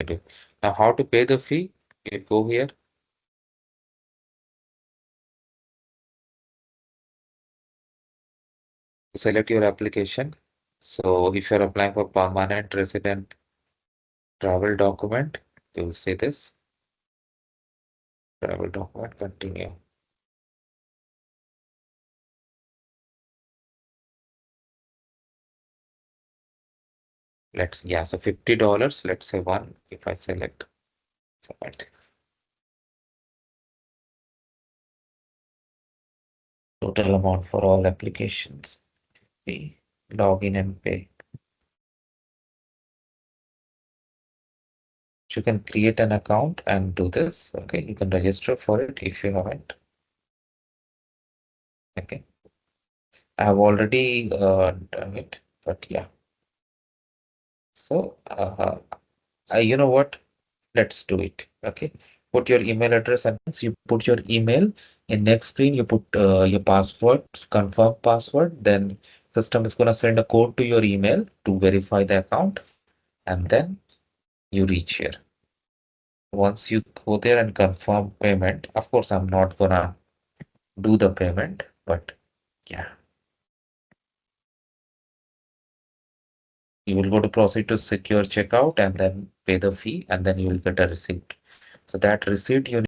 do. Now, how to pay the fee? You go here. Select your application. So if you're applying for permanent resident travel document, you will see this travel document, continue. So $50, let's say one, if I select, submit. Total amount for all applications. Pay, log in and pay. You can create an account and do this. Okay, you can register for it if you haven't. Okay, I have already done it, but yeah. So, you know what? Let's do it. Okay, put your email address and you put your email. In next screen, you put your password, confirm password. Then system is gonna send a code to your email to verify the account, and then you reach here. Once you go there and confirm payment, of course, I'm not gonna do the payment, but yeah. You will go to proceed to secure checkout and then pay the fee, and then you will get a receipt. So that receipt you